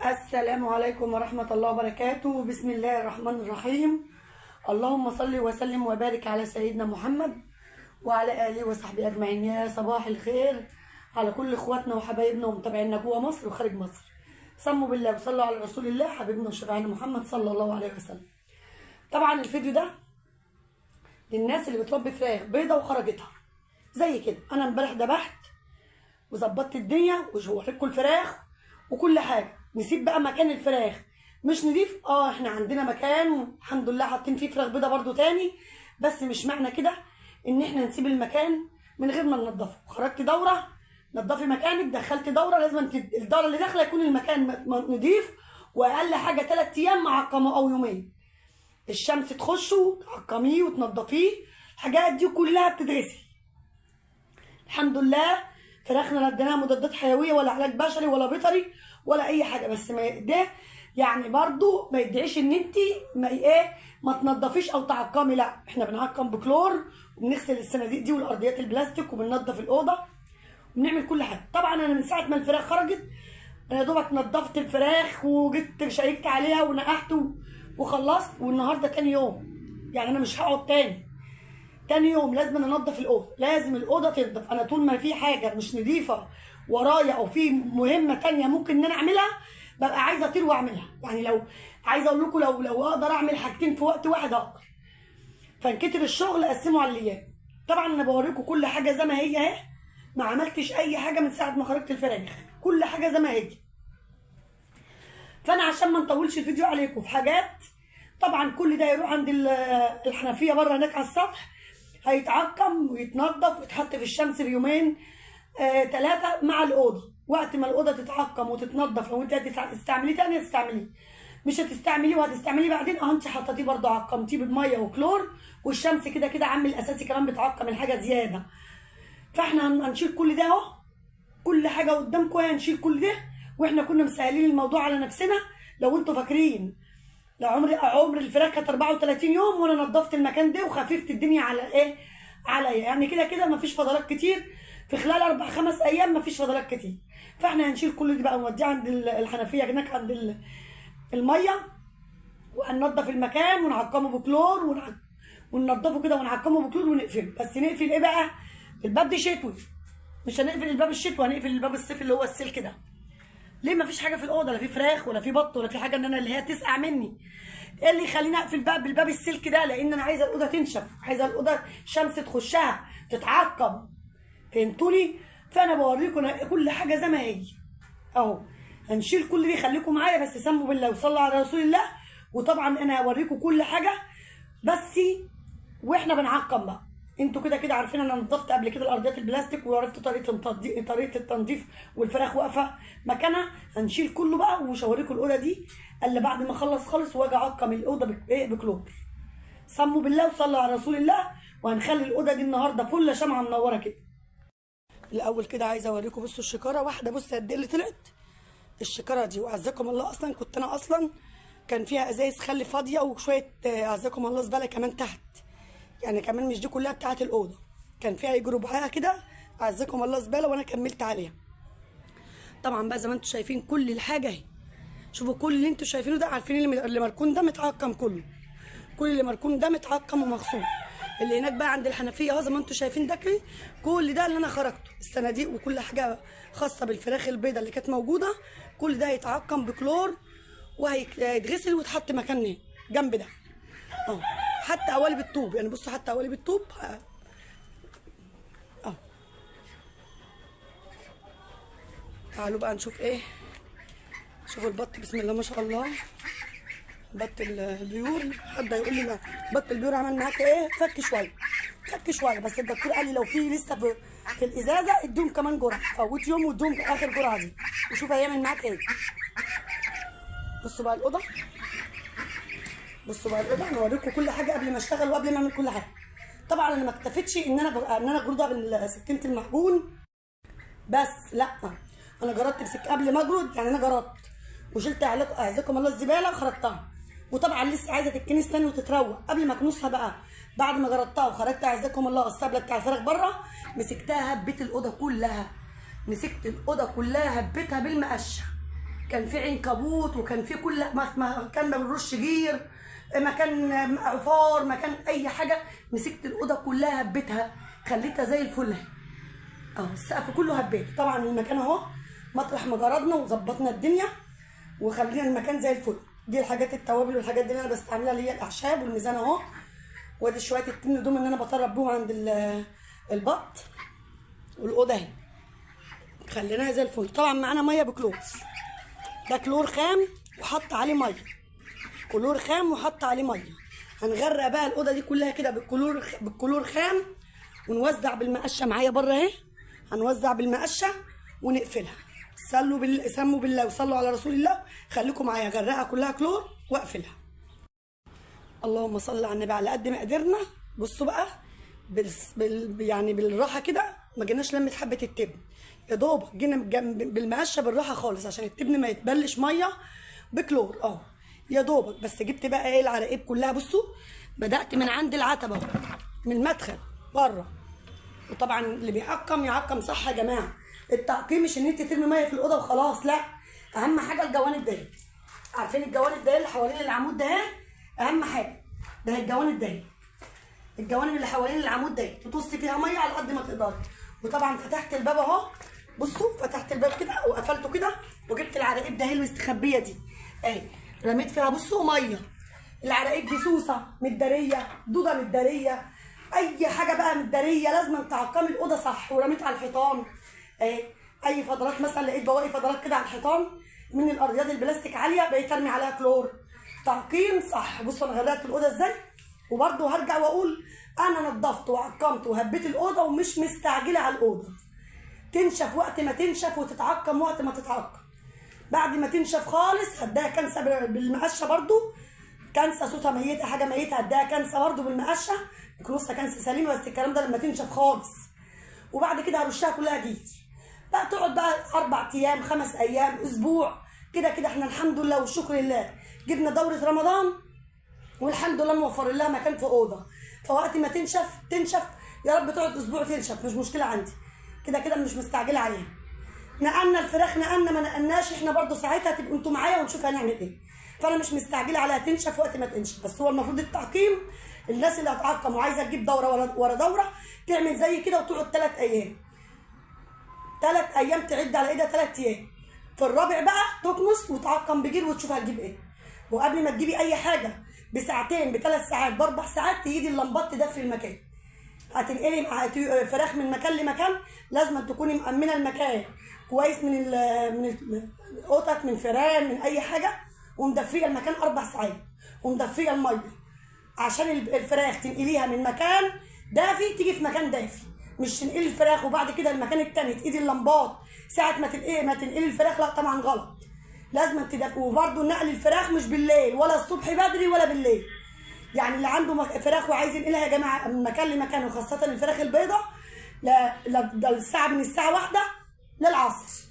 السلام عليكم ورحمة الله وبركاته. بسم الله الرحمن الرحيم. اللهم صل وسلم وبارك على سيدنا محمد وعلى آله وصحبه أجمعين. يا صباح الخير على كل إخواتنا وحبايبنا ومتابعينا جوه مصر وخارج مصر. سموا بالله وصلوا على رسول الله حبيبنا وشفيعنا محمد صلى الله عليه وسلم. طبعا الفيديو ده للناس اللي بتربي فراخ بيضة وخرجتها زي كده. أنا امبارح ذبحت وظبطت الدنيا ووريتكم الفراخ وكل حاجه. نسيب بقى مكان الفراخ مش نضيف. احنا عندنا مكان والحمد لله حاطين فيه فراخ بيضه برضو تاني، بس مش معنى كده ان احنا نسيب المكان من غير ما ننضفه. خرجت دوره نضفي مكانك، دخلت دوره لازم الدوره اللي داخله يكون المكان نضيف، واقل حاجه 3 ايام معقمه او يومين. الشمس تخشه تعقميه وتنضفيه، الحاجات دي كلها بتدرسي. الحمد لله فراخنا لا اديناها مضادات حيويه ولا علاج بشري ولا بيطري ولا اي حاجه، بس ما ده يعني برضو ما يدعيش ان انت ما تنضفيش او تعقمي. لا، احنا بنعقم بكلور وبنغسل الصناديق دي والارضيات البلاستيك وبننضف الاوضه وبنعمل كل حاجه. طبعا انا من ساعه ما الفراخ خرجت انا يا دوبك نضفت الفراخ وجيت شيكت عليها ونقحت وخلصت، والنهارده تاني يوم. يعني انا مش هقعد تاني يوم لازم انضف الاوضه، لازم الاوضه تنضف. انا طول ما في حاجه مش نظيفه ورايا او في مهمه تانية ممكن ان انا اعملها ببقى عايزه اطير واعملها. يعني لو عايزه اقول لكم لو اقدر اعمل حاجتين في وقت واحد اقدر. فانكتر الشغل اقسمه على الايام. طبعا انا بوريكم كل حاجه زي ما هي اهي، ما عملتش اي حاجه من ساعه ما خرجت الفراخ، كل حاجه زي ما هي. فانا عشان ما نطولش الفيديو عليكم في حاجات، طبعا كل ده يروح عند الحنفيه بره هناك على السطح، هيتعقم ويتنضف ويتحط في الشمس بيومين 3 مع الاوضه. وقت ما الاوضه تتعقم وتتنضف، لو انت هتستعمليه تاني هتستعمليه، مش هتستعمليه وهتستعمليه بعدين انت حطيتيه برضه عقمتيه بميه وكلور، والشمس كده كده عامل اساسي كمان بتعقم الحاجه زياده. فاحنا هنشيل كل ده اهو، كل حاجه قدامكم هنشيل كل ده، واحنا كنا مسهلين الموضوع على نفسنا. لو انتوا فاكرين لو عمر الفراخ كانت 34 يوم وانا نظفت المكان ده وخففت الدنيا عليا. يعني كده كده مفيش فضلات كتير في خلال 4-5 ايام، مفيش فضلات كتير. فاحنا هنشيل كل دي بقى ونوديه عند الحنفيه هناك عند الميه، وهننضف المكان ونعقمه بكلور وننضفه كده ونعقمه بكلور ونقفله. بس نقفل ايه بقى؟ الباب ده شتوي، مش هنقفل الباب الشتوي، هنقفل الباب الصيف اللي هو السلك ده. ليه؟ مفيش حاجه في الاوضه، لا في فراخ ولا في بط ولا في حاجه ان انا اللي هي تسقع مني. ايه اللي يخليني اقفل بالباب السلك ده؟ لان انا عايزه الاوضه تنشف، عايزه الاوضه شمس تخشها تتعقم. فهمتوني؟ فانا بوريكم كل حاجه زي ما هي اهو. هنشيل كل دي، خليكم معايا بس سموا بالله وصلوا على رسول الله. وطبعا انا هوريكم كل حاجه بس واحنا بنعقم بقى. انتوا كده كده عارفين انا نضفت قبل كده الارضيات البلاستيك وعرفت طريقه التنظيف والفراخ واقفه مكانها. هنشيل كله بقى ومش هوريكم الاوضه دي الا بعد ما اخلص خالص واجي اعقم الاوضه بكلور. سموا بالله وصلوا على رسول الله. وهنخلي الاوضه دي النهارده فله شمعه منوره كده. الاول كده عايزه اوريكم، بصوا الشكاره واحده، بصوا قد ايه اللي طلعت الشكاره دي. وعزكم الله اصلا كنت انا اصلا كان فيها ازايز خل فاضيه وشويه عزكم الله زباله كمان تحت، يعني كمان مش دي كلها بتاعت الاوضه، كان فيها يجي ربعها كده عزكم الله زباله وانا كملت عليها. طبعا بقى زي ما انتم شايفين كل الحاجه اهي. شوفوا كل اللي انتم شايفينه ده، عارفين اللي مركون ده متعقم كله، كل اللي مركون ده متعقم ومغسول. اللي هناك بقى عند الحنفيه اهو زي ما انتم شايفين ده كل ده اللي انا خرجته، الصناديق وكل حاجه خاصه بالفراخ البيضه اللي كانت موجوده، كل ده هيتعقم بكلور وهيتغسل ويتحط مكان جنب ده اهو. حتى قوالب الطوب، يعني بصوا حتى قوالب الطوب اهو. تعالوا بقى نشوف ايه. شوفوا البط بسم الله ما شاء الله، بط البيور. حد يقول لي لا بط البيور عمل معاك ايه؟ فك شويه بس الدكتور قال لي لو في لسه في الازازه ادوهم كمان جرعه، فوت يوم وادوهم اخر جرعه دي وشوف هيعمل معاك ايه. بصوا بقى الاوضه، انا هوريكم كل حاجه قبل ما اشتغل وقبل ما اعمل كل حاجه. طبعا انا ما اكتفيتش ان انا اجردها بسكينه المعجون بس، لا انا جردت قبل ما اجرد. يعني انا جردت وشلت اعزكم الله الزباله وخرجتها، وطبعا لسه عايزه تتكنس تاني وتتروق. قبل ما اكنسها بقى بعد ما جردتها وخرجت اعزكم الله السبله بتاع الفراخ بره، مسكتها هبيت الاوضه كلها، مسكت الاوضه كلها هبيتها بالمقشه. كان في عنكبوت، وكان في كل مكان ما بنرش جير، مكان عفار، مكان اي حاجه. مسكت الاوضه كلها هبيتها، خليتها زي الفل اهو. السقف كله هبيته. طبعا المكان اهو مطرح ما جردنا وظبطنا الدنيا وخلينا المكان زي الفل. دي الحاجات التوابل والحاجات دي اللي انا بستعملها، اللي هي الاعشاب والميزان اهو. وادي شويه التمن دوم ان انا بطرب بيهم عند البط. والاوضه اهي خليناها زي الفل. طبعا معانا ميه بكلور، ده كلور خام وحط عليه ميه، كلور خام وحط عليه ميه. هنغرق بقى الاوضه دي كلها كده بالكلور خام، ونوزع بالمقشه معايا بره اهي. هنوزع بالمقشه ونقفلها. سموا بالله وصلوا على رسول الله. خليكم معايا، غرقها كلها كلور واقفلها. اللهم صل على النبي. على قد ما قدرنا. بصوا بقى يعني بالراحه كده، ما جيناش لمه حبه التبن، يا دوب جينا بالمقشه بالراحه خالص عشان التبن ما يتبلش ميه بكلور اهو، يا دوبك. بس جبت بقى ايه العراقيب كلها. بصوا بدات من عند العتبه اهو، من المدخل بره. وطبعا اللي بيعقم يعقم صح يا جماعه. التعقيم مش ان انت ترمي ميه في الاوضه وخلاص، لا، اهم حاجه الجوانب دي. عارفين الجوانب دي اللي حوالين العمود ده اهم حاجه، ده الجوانب دي، الجوانب اللي حوالين العمود دي تطصي فيها ميه على قد ما تقدري. وطبعا فتحت الباب اهو، بصوا فتحت الباب كده وقفلته كده، وجبت العراقيب ده المستخبيه دي اهي، رميت فيها بصوا ميه. العراقيب دي سوسه متداريه، دوده متداريه، اي حاجه بقى متداريه لازم تعقمي الاوضه صح. ورميت على الحيطان اهي، اي فضلات مثلا لقيت بواقي فضلات كده على الحيطان من الارضيات البلاستيك عاليه، بقيت ارمي عليها كلور. تعقيم صح. بصوا انا غرقت الاوضه ازاي. وبرده هرجع واقول انا نظفت وعقمت وهبيت الاوضه، ومش مستعجله على الاوضه. تنشف وقت ما تنشف وتتعقم وقت ما تتعقم. بعد ما تنشف خالص هديها كنسه بالمقشه برده، كنسه صوتها ميته، حاجه ميته هديها كنسه برده بالمقشه، يكون نصها كنسه سليمه. بس الكلام ده لما تنشف خالص. وبعد كده هرشها كلها جير بقى، تقعد بقى 4 ايام 5 ايام اسبوع كده كده. احنا الحمد لله والشكر لله جبنا دوره رمضان، والحمد لله موفر لها مكان في اوضه. فوقت ما تنشف يا رب تقعد اسبوع تنشف، مش مشكله عندي، كده كده مش مستعجله عليها. نقلنا الفراخ نقلنا ما نقلناش، احنا برده ساعتها تبقوا انتوا معايا ونشوف هنعمل ايه. فانا مش مستعجله عليها، تنشف وقت ما تنشف. بس هو المفروض التعقيم، الناس اللي هتعقم وعايزه تجيب دوره ورا دوره تعمل زي كده وتقعد 3 ايام. 3 ايام تعد على ايدها 3 ايام. في الرابع بقى تكنس وتعقم بجير وتشوف هتجيب ايه. وقبل ما تجيبي اي حاجه بساعتين ب3 ساعات ب4 ساعات تيجي اللمبات تدفي المكان. هتنقلي فراخ من مكان لمكان، لازم تكوني مأمنه المكان كويس من القطط، من فيران، من اي حاجه، ومدفيه المكان 4 ساعات، ومدفيه الميه عشان الفراخ تنقليها من مكان دافي تيجي في مكان دافي. مش تنقلي الفراخ وبعد كده المكان التاني تقيدي اللمبات ساعه ما تنقلي الفراخ، لا طبعا غلط. لازم تدفي. وبرده نقل الفراخ مش بالليل ولا الصبح بدري ولا بالليل. يعني اللي عنده فراخ وعايز ينقلها يا جماعه من مكان لمكان، وخاصه الفراخ البيضاء، لا الساعه من الساعه 1 للعصر،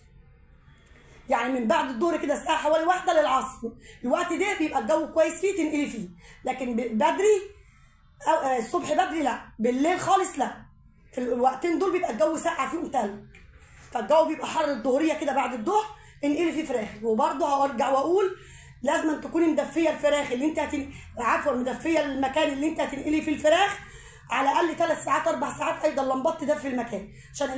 يعني من بعد الظهر كده الساعه حوالي 1 للعصر. الوقت ده بيبقى الجو كويس فيه تنقلي فيه. لكن بدري او الصبح بدري لا، بالليل خالص لا. في الوقتين دول بيبقى الجو ساقع فيهم تلج، فالجو بيبقى حر الظهريه كده بعد الظهر انقلي فيه فراخ. وبرده هرجع واقول لازم تكوني مدفيه الفراخ اللي انت مدفيه المكان اللي انت هتنقلي فيه الفراخ على الاقل 3 ساعات 4 ساعات. ايضا اللمبات تدفي المكان عشان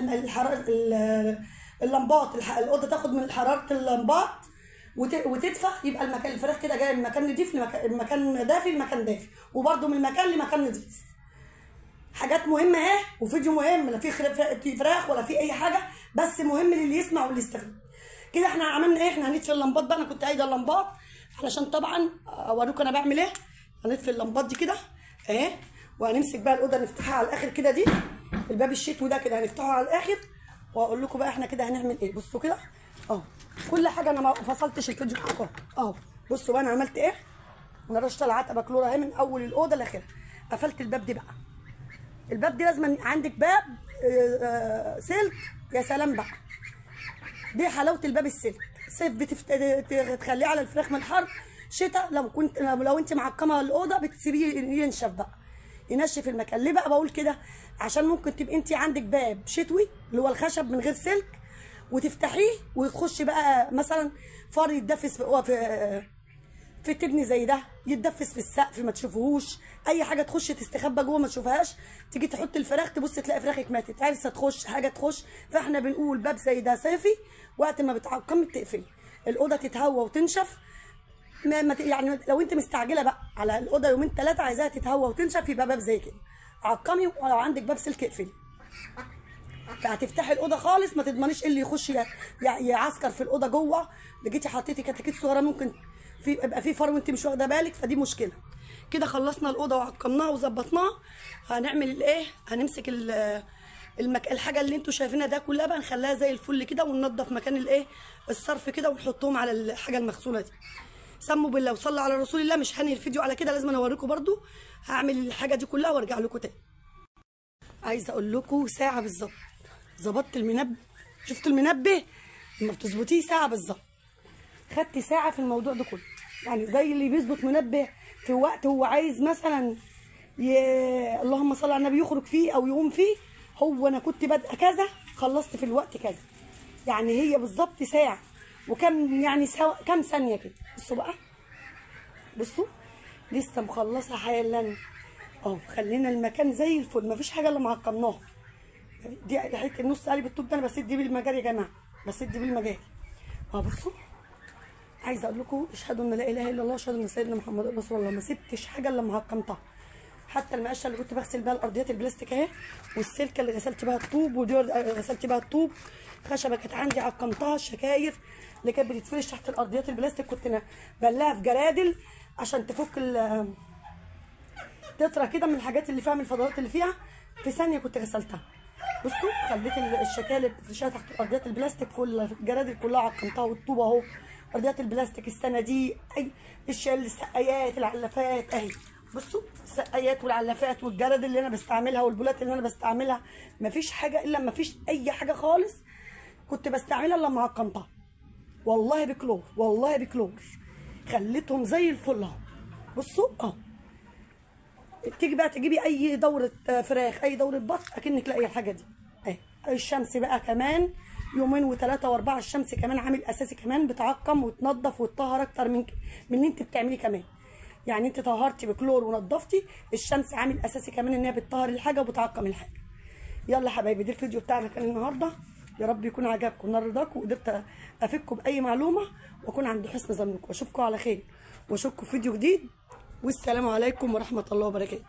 اللمبات الاوضه تاخد من حراره اللمبات وتدفى، يبقى المكان الفراخ كده جاي من مكان نضيف لمكان دافي لمكان دافي، وبرده من مكان لمكان نضيف. حاجات مهمه اهي، وفيديو مهم، لا في فراخ ولا في اي حاجه، بس مهم للي يسمع واللي يستفيد. كده احنا عملنا ايه؟ احنا هنطفي اللمبات بقى. انا كنت قايده اللمبات علشان طبعا اوريكم انا بعمل ايه. هنطفي اللمبات دي كده اهي، وهنمسك بقى الاوضه نفتحها على الاخر كده. دي الباب الشتوي ده كده هنفتحه على الاخر، واقول لكم بقى احنا كده هنعمل ايه. بصوا كده اهو، كل حاجه انا ما فصلتش الفيديو اهو. بصوا بقى انا عملت ايه. انا رشت العتبه كلور اهي من اول الاوضه لاخرها. قفلت الباب دي بقى. الباب دي لازم عندك باب سلك، يا سلام بقى. دي حلاوه الباب السلك. صيف بتخليه على الفراخ من الحر، شتاء لو انت معقمه الاوضه بتسيبيه ينشف بقى، ينشف المكان. ليه بقى بقول كده؟ عشان ممكن تبقي انت عندك باب شتوي اللي هو الخشب من غير سلك، وتفتحيه وتخش بقى مثلا فار يتدفس في تبني زي ده، يتدفس في السقف ما تشوفوهوش، اي حاجه تخش تستخبى جوه ما تشوفهاش، تيجي تحط الفراخ تبص تلاقي فراخك ماتت، عرسه تخش حاجه تخش. فاحنا بنقول باب زي ده صيفي وقت ما بتعقمي تقفلي الاوضه تتهوى وتنشف. يعني لو انت مستعجله بقى على الاوضه يومين 3 عايزاها تتهوى وتنشف، يبقى باب زي كده عقمي، ولو عندك باب سلك اقفلي. فهتفتحي الاوضه خالص ما تضمنيش ايه اللي يخش يعسكر في الاوضه جوه. جيتي حطيتي كتاكيت صغيره ممكن يبقى في فار وانت مش واخده بالك، فدي مشكله. كده خلصنا الاوضه وعقمناها وظبطناها. هنعمل الايه؟ هنمسك الحاجه اللي انتوا شايفينها ده كلها بقى نخليها زي الفل كده، وننضف مكان الايه الصرف كده، ونحطهم على الحاجه المغسوله دي. سموا بالله وصلوا على رسول الله. مش هنهي الفيديو على كده، لازم اوريكم برده. هعمل الحاجه دي كلها وارجع لكم تاني. عايزه اقول لكم ساعه بالظبط ظبطت المنبه. شفتوا المنبه لما بتظبطيه ساعه بالظبط، خدت ساعه في الموضوع ده كله. يعني زي اللي بيظبط منبه في وقت هو عايز مثلا اللهم صل على النبي يخرج فيه او يقوم فيه. هو انا كنت بادئه كذا خلصت في الوقت كذا، يعني هي بالظبط ساعه وكم يعني كام ثانيه كده. بصوا بقى، بصوا لسه مخلصه حالا اهو. خلينا المكان زي الفل، مفيش حاجه الا معقمناها. دي حته النص قالب الطوب ده انا بسد بيه المجال يا جماعه، بسد بيه المجال اهو. بصوا، عايزه اقول لكم اشهدوا ان لا اله الا الله واشهدوا ان سيدنا محمد رسول الله. ما سبتش حاجه الا معقمتها. حتى المقشه اللي كنت بغسل بيها الارضيات البلاستيك اهي، والسلكه اللي غسلت بيها الطوب، ودي غسلت بيها الطوب. خشبه كانت عندي عقمتها. الشكاير اللي كانت بتتفرش تحت الارضيات البلاستيك كنت انا بلاها في جرادل عشان تفك تطرى كده من الحاجات اللي فيها، من الفضلات اللي فيها، في ثانيه كنت غسلتها. بصوا خليت الشكاير اللي بتفرشها تحت الارضيات البلاستيك في الجرادل كلها عقمتها، والطوب اهو، ارضيات البلاستيك، الصناديق، اي السقايات، العلافات اهي. بصوا السقايات والعلافات والجرد اللي انا بستعملها والبولات اللي انا بستعملها، مفيش حاجه الا مفيش اي حاجه خالص كنت بستعملها الا لما عقمتها. والله بكلور، والله بكلور، خليتهم زي الفل اهو. بصوا اهو. تيجي بقى تجيبي اي دوره فراخ، اي دوره بط، اكنك لاقي الحاجه دي اهي. الشمس بقى كمان يومين و3 و4، الشمس كمان عامل اساسي كمان، بتعقم وتنظف وتطهر اكتر من اللي انت بتعمليه كمان. يعني انت طهرتي بكلور ونضفتي، الشمس عامل اساسي كمان ان هي بتطهر الحاجه وبتعقم الحاجه. يلا حبايبي، ده الفيديو بتاعنا كان النهارده. يا رب يكون عجبكم ونال رضاكم، وقدرت افيدكم باي معلومه واكون عند حسن ظنكم. واشوفكم على خير واشوفكم في فيديو جديد، والسلام عليكم ورحمه الله وبركاته.